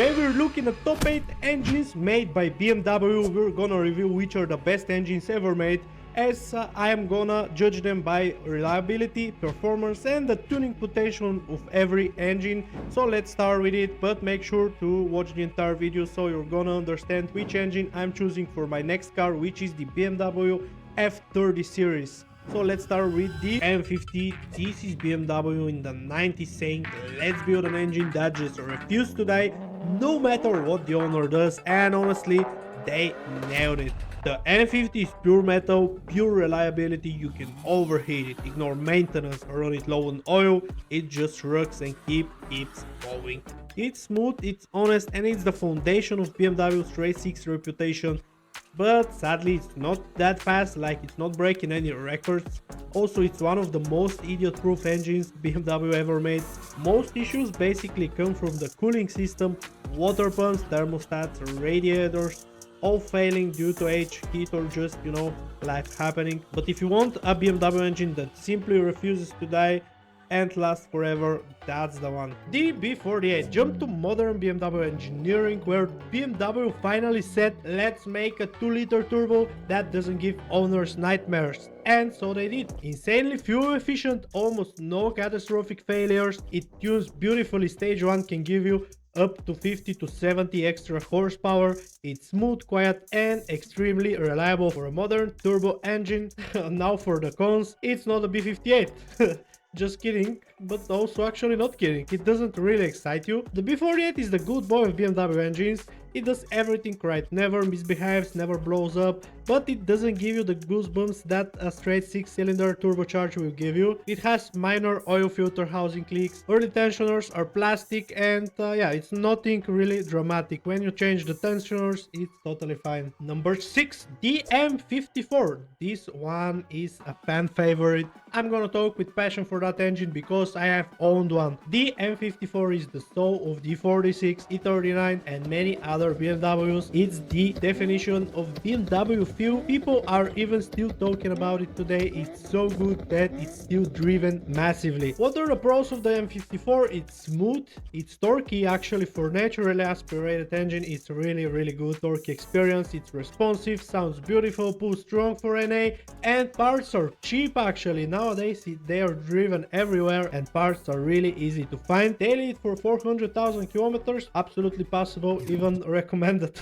Today we're looking at top 8 engines made by BMW. We're gonna review which are the best engines ever made, as I am gonna judge them by reliability, performance and the tuning potential of every engine. So let's start with it, but make sure to watch the entire video so you're gonna understand which engine I'm choosing for my next car, which is the BMW F30 series. So let's start with the M50. This is BMW in the 90s saying, let's build an engine that just refuses to die no matter what the owner does, and honestly, they nailed it. The M50 is pure metal, pure reliability. You can overheat it, ignore maintenance, or run it low on oil. It just rocks and keeps going. It's smooth, it's honest, and it's the foundation of BMW's Race 6 reputation. But sadly it's not that fast, like it's not breaking any records. Also, it's one of the most idiot-proof engines BMW ever made. Most issues basically come from the cooling system, water pumps, thermostats, radiators, all failing due to age, heat, or just, life happening. But if you want a BMW engine that simply refuses to die and last forever, that's the one. The B48 jumped to modern BMW engineering, where BMW finally said, let's make a 2-liter turbo that doesn't give owners nightmares. And so they did. Insanely fuel efficient, almost no catastrophic failures. It tunes beautifully. Stage 1 can give you up to 50 to 70 extra horsepower. It's smooth, quiet and extremely reliable for a modern turbo engine. Now for the cons, it's not a B58. Just kidding, but also actually not kidding. It doesn't really excite you. The B48 is the good boy of BMW engines. It does everything right, never misbehaves, never blows up, but it doesn't give you the goosebumps that a straight 6-cylinder turbocharger will give you. It has minor oil filter housing leaks, early tensioners are plastic, and yeah, it's nothing really dramatic. When you change the tensioners, it's totally fine. Number 6, the M54. This one is a fan favorite. I'm gonna talk with passion for that engine because I have owned one. The M54 is the soul of the 46, E39 and many other BMWs. It's the definition of BMW feel. People are even still talking about it today. It's so good that it's still driven massively. What are the pros of the M54? It's smooth, it's torquey. Actually, for naturally aspirated engine, it's really good torque experience. It's responsive, sounds beautiful, pulls strong for NA, and parts are cheap. Actually, nowadays they are driven everywhere and parts are really easy to find. Daily for 400,000 kilometers, absolutely possible, even recommended.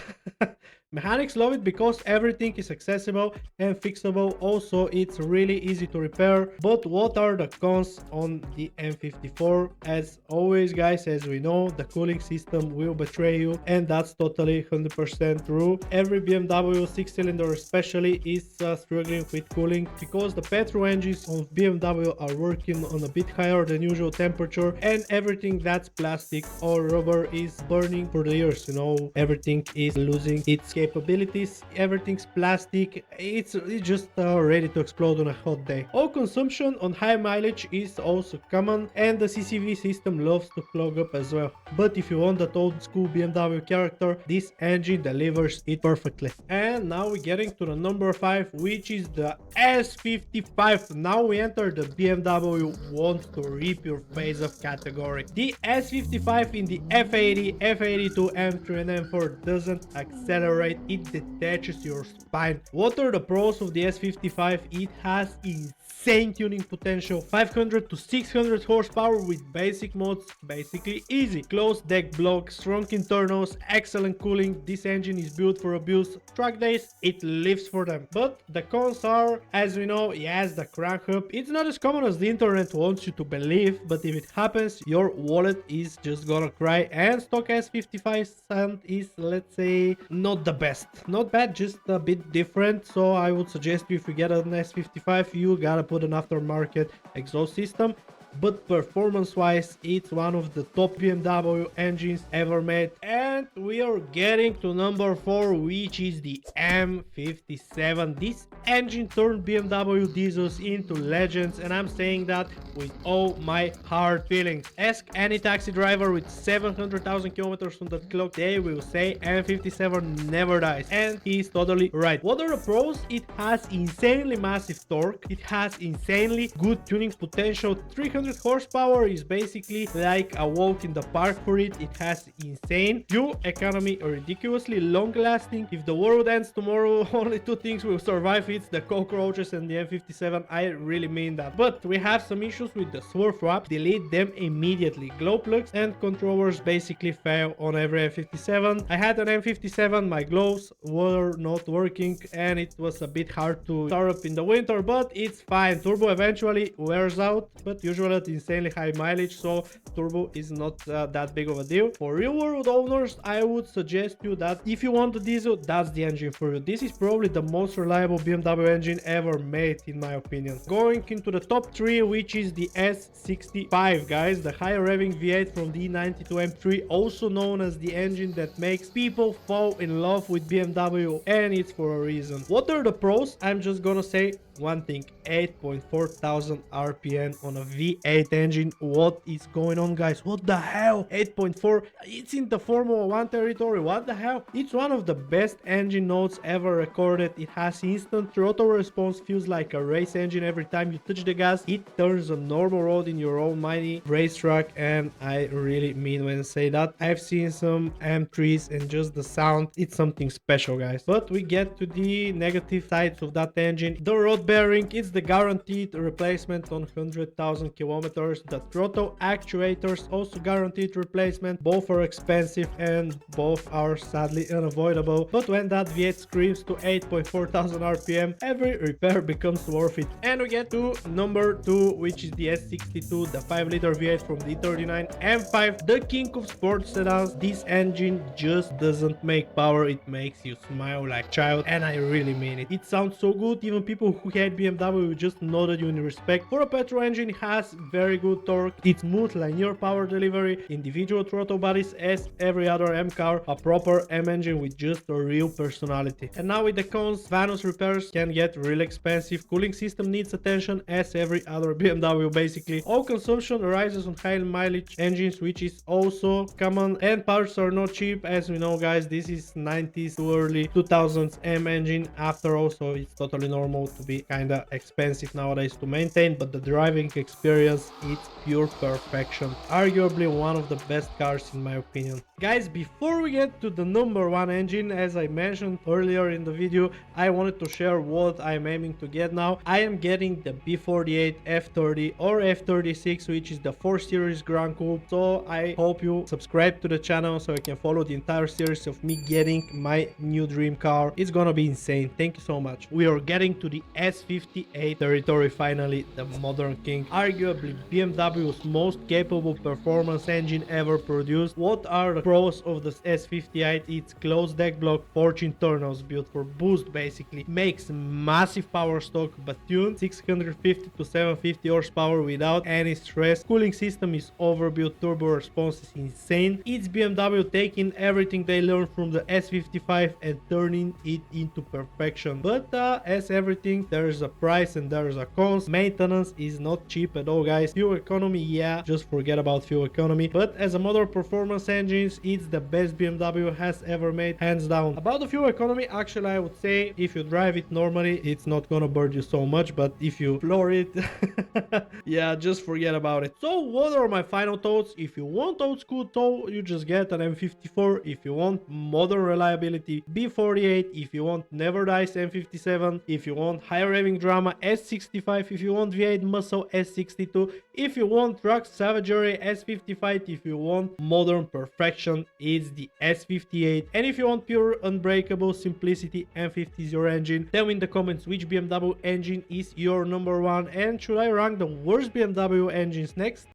Mechanics love it because everything is accessible and fixable. Also, it's really easy to repair. But what are the cons on the M54? As always, guys, as we know, the cooling system will betray you, and that's totally 100% true. Every BMW 6-cylinder especially is struggling with cooling because the petrol engines on BMW are working on a bit higher than usual temperature, and everything that's plastic or rubber is burning for the years. Everything is losing its capabilities, everything's plastic, it's just ready to explode on a hot day. All consumption on high mileage is also common, and the CCV system loves to clog up as well. But if you want that old school BMW character, this engine delivers it perfectly. And now we're getting to the number 5, which is the S55. Now we enter the BMW want to rip your face off category. The S55 in the F80, F82, M3 and M4 doesn't accelerate, it detaches your spine. What are the pros of the S55? It has insane tuning potential, 500 to 600 horsepower with basic mods, basically easy. Closed deck block, strong internals, excellent cooling. This engine is built for abuse. Track days, it lives for them. But the cons are, as we know, yes, the crank up. It's not as common as the internet wants you to believe, but if it happens, your wallet is just gonna cry. And stock S55 sound is, let's say, not the best. Not bad, just a bit different. So I would suggest you, if you get an S55, you gotta put an aftermarket exhaust system. But performance wise, it's one of the top BMW engines ever made. And we are getting to number 4, which is the M57. This engine turned BMW diesels into legends, and I'm saying that with all my heart feelings. Ask any taxi driver with 700,000 kilometers on the clock, they will say M57 never dies, and he's totally right. What are the pros? It has insanely massive torque, it has insanely good tuning potential, 300 600 horsepower is basically like a walk in the park for it. It has insane fuel economy, ridiculously long lasting. If the world ends tomorrow, only two things will survive. It's the cockroaches and the M57. I really mean that. But we have some issues with the swerve wrap. Delete them immediately. Glow plugs and controllers basically fail on every M57. I had an M57, my gloves were not working and it was a bit hard to start up in the winter, but it's fine. Turbo eventually wears out, but usually at insanely high mileage, so turbo is not that big of a deal. For real world owners, I would suggest you that if you want the diesel, that's the engine for you. This is probably the most reliable BMW engine ever made, in my opinion. Going into the top 3, which is the S65, guys, the higher revving V8 from the E92 M3, also known as the engine that makes people fall in love with BMW, and it's for a reason. What are the pros? I'm just gonna say one thing: 8.4 thousand RPM on a V8 engine. What is going on, guys? What the hell? 8.4, it's in the Formula 1 territory. What the hell? It's one of the best engine notes ever recorded. It has instant throttle response, feels like a race engine every time you touch the gas. It turns a normal road in your own mighty racetrack, and I really mean when I say that. I've seen some M3s and just the sound, it's something special, guys. But we get to the negative sides of that engine. The rod bearing, it's the guaranteed replacement on 100,000 kilometers. The throttle actuators, also guaranteed replacement. Both are expensive and both are sadly unavoidable, but when that V8 screams to 8.4 thousand RPM, every repair becomes worth it. And we get to number 2, which is the S62, the 5-liter V8 from the 39 M5, the king of sports sedans. This engine just doesn't make power, it makes you smile like a child, and I really mean it. It sounds so good, even people who hate BMW will just nodded you in respect. For a petrol engine, it has very good torque, it's smooth linear power delivery, individual throttle bodies as every other M car, a proper M engine with just a real personality. And now with the cons, Vanus repairs can get really expensive, cooling system needs attention as every other BMW basically. Oil consumption rises on high mileage engines, which is also common, and parts are not cheap, as we know, guys. This is 90s to early 2000s M engine after all, so it's totally normal to be kinda expensive nowadays to maintain, but the driving experience, it's pure perfection. Arguably one of the best cars in my opinion. Guys, before we get to the number 1 engine, as I mentioned earlier in the video, I wanted to share what I'm aiming to get now. I am getting the B48 F30 or F36, which is the 4 Series Grand Coupe, so I hope you subscribe to the channel so I can follow the entire series of me getting my new dream car. It's gonna be insane. Thank you so much. We are getting to the S58 territory finally, the modern king, arguably BMW's most capable performance engine ever produced. What are the pros of the S58? It's closed deck block, forged internals built for boost basically, makes massive power stock but tuned 650 to 750 horsepower without any stress. Cooling system is overbuilt, turbo response is insane. It's BMW taking everything they learned from the S55 and turning it into perfection. But as everything, there's a price and there's a cons. Maintenance is not cheap at all, guys. Fuel economy, yeah, just forget about fuel economy. But as a modern performance engines, it's the best BMW has ever made, hands down. About the fuel economy, actually I would say if you drive it normally, it's not gonna burn you so much, but if you floor it, yeah, just forget about it. So what are my final thoughts? If you want old school tow, you just get an M54. If you want modern reliability, B48. If you want never dies, M57. If you want high revving drama, S65. If you want V8 muscle, S62. If you want truck savagery, S55. If you want modern perfection, it's the S58. And if you want pure unbreakable simplicity, M50 is your engine. Tell me in the comments which BMW engine is your number 1, and should I rank the worst BMW engines next?